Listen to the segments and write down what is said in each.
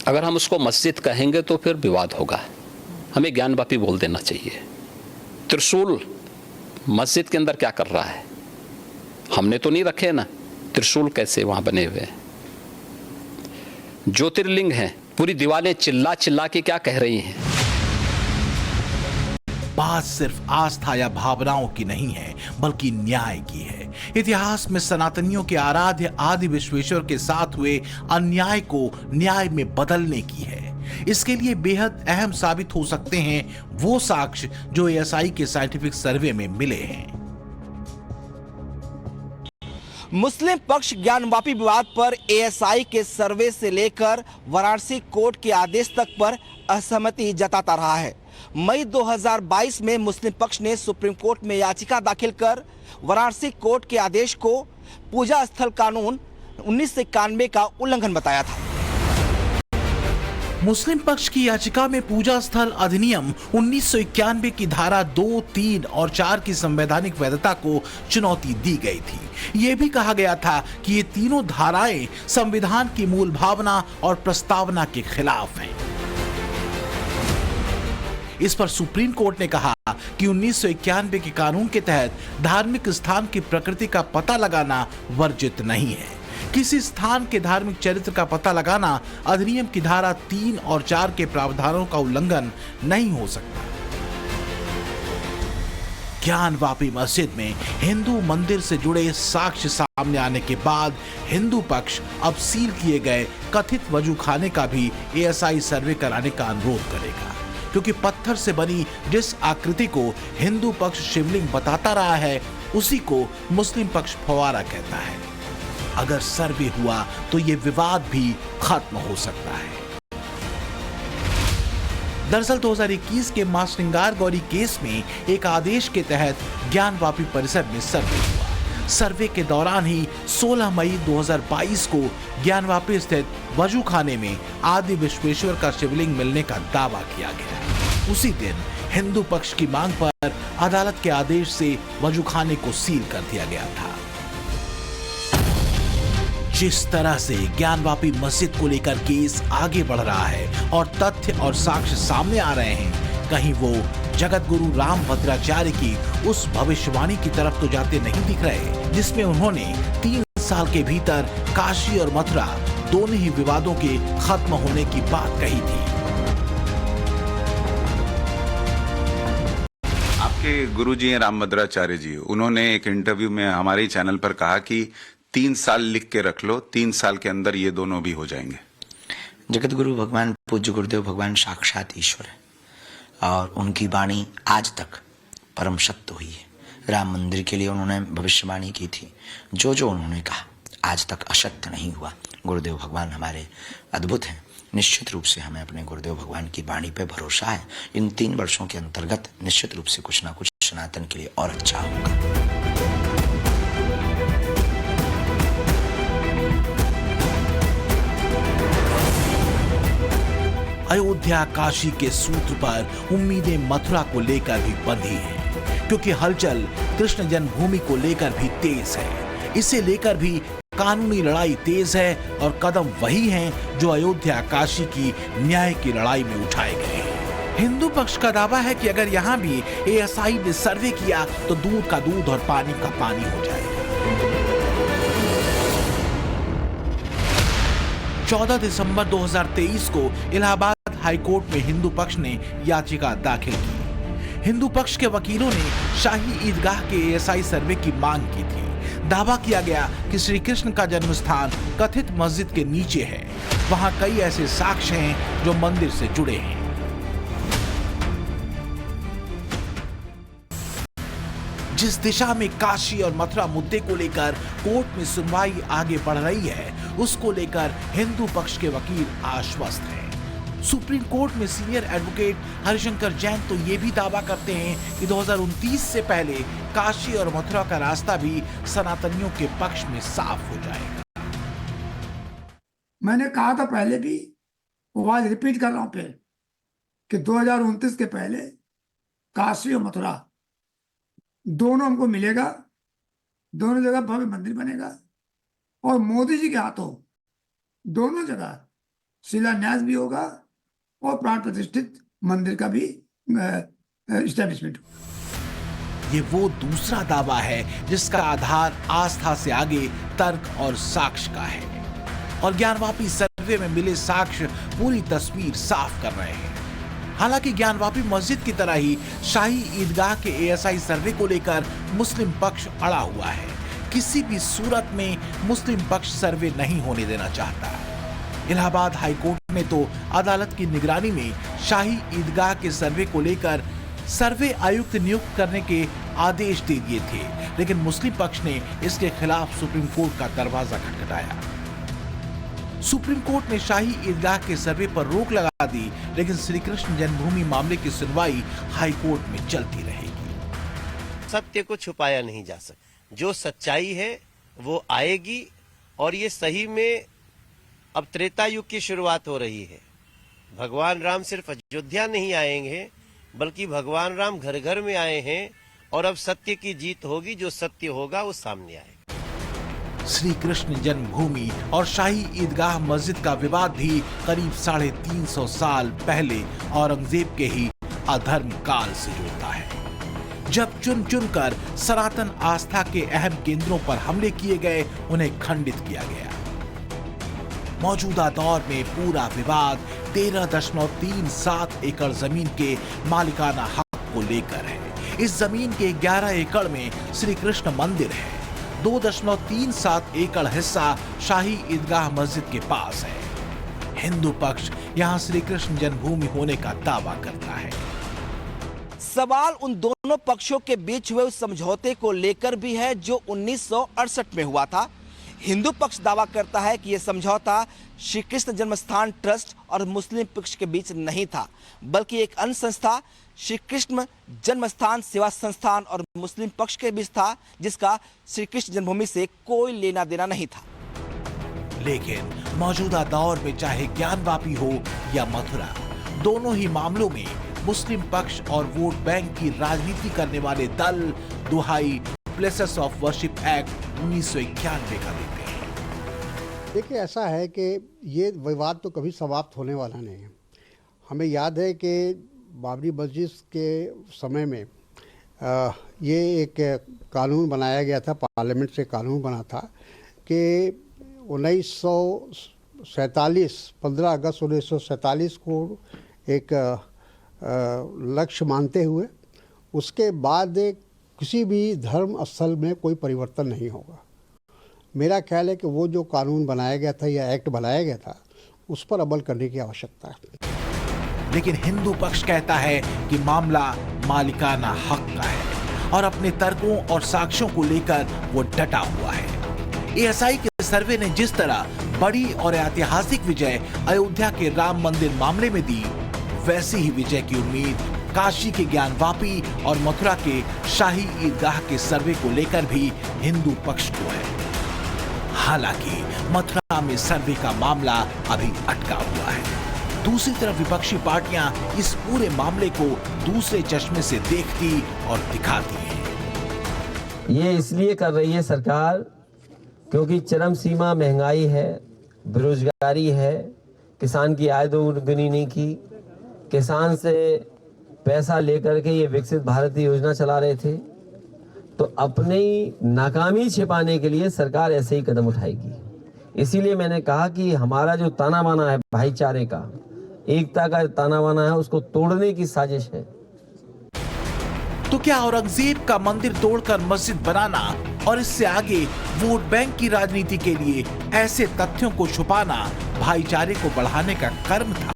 अगर हम उसको मस्जिद कहेंगे तो फिर विवाद होगा, हमें ज्ञानवापी बोल देना चाहिए। त्रिशूल मस्जिद के अंदर क्या कर रहा है? हमने तो नहीं रखे ना, त्रिशूल कैसे वहां बने हुए हैं? ज्योतिर्लिंग हैं, पूरी दीवारें चिल्ला चिल्ला के क्या कह रही हैं? बात सिर्फ आस्था या भावनाओं की नहीं है, बल्कि न्याय की है। इतिहास में सनातनियों के आराध्य आदि विश्वेश्वर के साथ हुए अन्याय को न्याय में बदलने की है। इसके लिए बेहद अहम साबित हो सकते हैं वो साक्ष्य जो एएसआई के साइंटिफिक सर्वे में मिले हैं। मुस्लिम पक्ष ज्ञानवापी विवाद पर एएसआई के सर्वे से लेकर वाराणसी कोर्ट के आदेश तक पर असहमति जताता रहा है। मई 2022 में मुस्लिम पक्ष ने सुप्रीम कोर्ट में याचिका दाखिल कर वाराणसी कोर्ट के आदेश को पूजा स्थल कानून 1991 का उल्लंघन बताया था। मुस्लिम पक्ष की याचिका में पूजा स्थल अधिनियम 1991 की धारा 2, 3 और 4 की संवैधानिक वैधता को चुनौती दी गई थी। यह भी कहा गया था कि ये तीनों धाराएं संविधान की मूल भावना और प्रस्तावना के खिलाफ हैं। इस पर सुप्रीम कोर्ट ने कहा कि 1991 के कानून के तहत धार्मिक स्थान की प्रकृति का पता लगाना वर्जित नहीं है। किसी स्थान के धार्मिक चरित्र का पता लगाना अधिनियम की धारा 3 और 4 के प्रावधानों का उल्लंघन नहीं हो सकता। ज्ञानवापी मस्जिद में हिंदू मंदिर से जुड़े साक्ष्य सामने आने के बाद हिंदू पक्ष अब सील किए गए कथित वजूखाने का भी एएसआई सर्वे कराने का अनुरोध करेगा, क्योंकि पत्थर से बनी जिस आकृति को हिंदू पक्ष शिवलिंग बताता रहा है उसी को मुस्लिम पक्ष फव्वारा कहता है। अगर सर्वे हुआ तो यह विवाद भी खत्म हो सकता है। दरअसल 2021 के मां श्रृंगार गौरी केस में एक आदेश के तहत ज्ञानवापी परिसर में सर्वे हुआ। सर्वे के दौरान ही 16 मई 2022 को ज्ञानवापी स्थित वजूखाने में आदि विश्वेश्वर का शिवलिंग मिलने का दावा किया गया। उसी दिन हिंदू पक्ष की मांग पर अदालत के आदेश से वजूखाने को सील कर दिया गया था। जिस तरह से ज्ञानवापी मस्जिद को लेकर केस आगे बढ़ रहा है और तथ्य और साक्ष्य सामने आ रहे हैं, कहीं वो जगत गुरु रामभद्राचार्य की उस भविष्यवाणी की तरफ तो जाते नहीं दिख रहे जिसमें उन्होंने 3 साल के भीतर काशी और मथुरा दोनों ही विवादों के खत्म होने की बात कही थी। आपके गुरुजी हैं रामभद्राचार्य जी, उन्होंने एक इंटरव्यू में हमारे ही चैनल पर कहा कि 3 साल लिख के रख लो, 3 साल के अंदर ये दोनों भी हो जाएंगे। जगत गुरु भगवान पूज्य गुरुदेव भगवान साक्षात ईश्वर है और उनकी वाणी आज तक परम सत्य हुई है। राम मंदिर के लिए उन्होंने भविष्यवाणी की थी, जो जो उन्होंने कहा आज तक असत्य नहीं हुआ। गुरुदेव भगवान हमारे अद्भुत हैं। निश्चित रूप से हमें अपने गुरुदेव भगवान की वाणी पे भरोसा है। इन 3 वर्षों के अंतर्गत निश्चित रूप से कुछ ना कुछ सनातन के लिए और अच्छा होगा। अयोध्या काशी के सूत्र पर उम्मीदें मथुरा को लेकर भी बंधी हैं, क्योंकि हलचल कृष्ण जन्मभूमि को लेकर भी तेज है। इसे लेकर भी कानूनी लड़ाई तेज है और कदम वही हैं जो अयोध्या काशी की न्याय की लड़ाई में उठाए गए हैं। हिंदू पक्ष का दावा है कि अगर यहां भी एएसआई ने सर्वे किया तो दूध का दूध और पानी का पानी हो जाएगा। 14 दिसंबर 2023 को इलाहाबाद हाईकोर्ट में हिंदू पक्ष ने याचिका दाखिल की। हिंदू पक्ष के वकीलों ने शाही ईदगाह के एएसआई सर्वे की मांग की थी। दावा किया गया कि श्री कृष्ण का जन्म स्थान कथित मस्जिद के नीचे है। वहां कई ऐसे साक्ष्य हैं जो मंदिर से जुड़े हैं। जिस दिशा में काशी और मथुरा मुद्दे को लेकर कोर्ट में सुनवाई आगे बढ़ रही है, उसको लेकर हिंदू पक्ष के वकील आश्वस्त हैं। सुप्रीम कोर्ट में सीनियर एडवोकेट हरिशंकर जैन तो ये भी दावा करते हैं कि 2029 से पहले काशी और मथुरा का रास्ता भी सनातनियों के पक्ष में साफ हो जाएगा। मैंने कहा था पहले भी, वो आज रिपीट कर रहा हूं फिर, कि 2029 के पहले काशी और मथुरा दोनों हमको मिलेगा, दोनों जगह भव्य मंदिर बनेगा और मोदी जी के हाथों दोनों जगह शिलान्यास भी होगा और प्राण प्रतिष्ठित मंदिर का भी इस्टेब्लिशमेंट होगा। ये वो दूसरा दावा है जिसका आधार आस्था से आगे तर्क और साक्ष्य का है, और ज्ञानवापी सर्वे में मिले साक्ष्य पूरी तस्वीर साफ कर रहे हैं। हालांकि ज्ञानवापी मस्जिद की तरह ही शाही ईदगाह के एएसआई सर्वे को लेकर मुस्लिम पक्ष अड़ा हुआ है। किसी भी सूरत में मुस्लिम पक्ष सर्वे नहीं होने देना चाहता। इलाहाबाद हाईकोर्ट ने तो अदालत की निगरानी में शाही ईदगाह के सर्वे को लेकर सर्वे आयुक्त नियुक्त करने के आदेश दे दिए थे, लेकिन मुस्लिम पक्ष ने इसके खिलाफ सुप्रीम कोर्ट का दरवाजा खटखटाया। सुप्रीम कोर्ट ने शाही ईदगाह के सर्वे पर रोक लगा दी, लेकिन श्री कृष्ण जन्मभूमि मामले की सुनवाई हाईकोर्ट में चलती रहेगी। सत्य को छुपाया नहीं जा सकता। जो सच्चाई है वो आएगी, और ये सही में अब त्रेता युग की शुरुआत हो रही है। भगवान राम सिर्फ अयोध्या नहीं आएंगे, बल्कि भगवान राम घर घर में आए हैं, और अब सत्य की जीत होगी। जो सत्य होगा वो सामने आएगा। श्री कृष्ण जन्मभूमि और शाही ईदगाह मस्जिद का विवाद भी करीब 350 साल पहले औरंगजेब के ही अधर्म काल से जुड़ता है, जब चुन चुन कर सनातन आस्था के अहम केंद्रों पर हमले किए गए, उन्हें खंडित किया गया। मौजूदा दौर में पूरा विवाद 13.37 एकड़ जमीन के मालिकाना हक को लेकर है। इस जमीन के 11 एकड़ में श्री कृष्ण मंदिर है। 2.37 एकड़ हिस्सा शाही ईदगाह मस्जिद के पास है। हिंदू पक्ष यहां श्री कृष्ण जन्मभूमि होने का दावा करता है। सवाल उन दोनों पक्षों के बीच हुए उस समझौते को लेकर भी है जो 1968 में हुआ था। हिंदू पक्ष दावा करता है कि यह समझौता श्री कृष्ण जन्मस्थान ट्रस्ट और मुस्लिम पक्ष के बीच नहीं था, बल्कि एक अन्य संस्था श्री कृष्ण जन्मस्थान सेवा संस्थान और मुस्लिम पक्ष के बीच था, जिसका श्री कृष्ण जन्मभूमि से कोई लेना देना नहीं था। लेकिन मौजूदा दौर में चाहे ज्ञानवापी हो या मथुरा, दोनों ही मामलों में मुस्लिम पक्ष और वोट बैंक की राजनीति करने वाले दल दुहाई प्लेसेस ऑफ वर्शिप एक्ट 1991 का देते हैं। देखिए, ऐसा है कि ये विवाद तो कभी समाप्त होने वाला नहीं है। हमें याद है कि बाबरी मस्जिद के समय में ये एक कानून बनाया गया था, पार्लियामेंट से कानून बना था कि 15 अगस्त 1947 को एक लक्ष्य मानते हुए उसके बाद किसी भी धर्म स्थल में कोई परिवर्तन नहीं होगा। मेरा ख्याल है कि वो जो कानून बनाया गया था या एक्ट बनाया गया था, उस पर अमल करने की आवश्यकता है। लेकिन हिंदू पक्ष कहता है कि मामला मालिकाना हक का है और अपने तर्कों और साक्ष्यों को लेकर वो डटा हुआ है। एएसआई के सर्वे ने जिस तरह बड़ी और ऐतिहासिक विजय अयोध्या के राम मंदिर मामले में दी, वैसी ही विजय की उम्मीद काशी के ज्ञानवापी और मथुरा के शाही ईदगाह के सर्वे को लेकर भी हिंदू पक्ष को है। हालांकि मथुरा में सर्वे का मामला अभी अटका हुआ है। दूसरी तरफ विपक्षी पार्टियां इस पूरे मामले को दूसरे चश्मे से देखती और दिखाती हैं। ये इसलिए कर रही है सरकार क्योंकि चरम सीमा महंगाई है, बेरोजगारी है, किसान की आय दोगुनी नहीं की, किसान से पैसा लेकर के ये विकसित भारत योजना चला रहे थे। तो अपनी नाकामी छिपाने के लिए सरकार ऐसे ही कदम उठाएगी। इसीलिए मैंने कहा कि हमारा जो ताना बाना है भाईचारे का, एकता का ताना बाना है, उसको तोड़ने की साजिश है। तो क्या औरंगजेब का मंदिर तोड़कर मस्जिद बनाना और इससे आगे वोट बैंक की राजनीति के लिए ऐसे तथ्यों को छुपाना भाईचारे को बढ़ाने का कर्म था?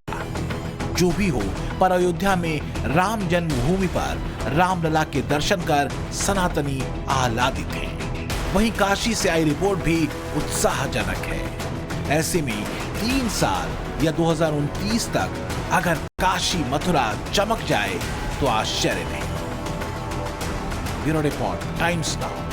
जो भी हो, पर अयोध्या में राम जन्मभूमि पर रामलला के दर्शन कर सनातनी आह्लादित हैं। वहीं काशी से आई रिपोर्ट भी उत्साहजनक है। ऐसे में 3 साल या 2029 तक अगर काशी मथुरा चमक जाए तो आश्चर्य नहीं। Bureau report, times now.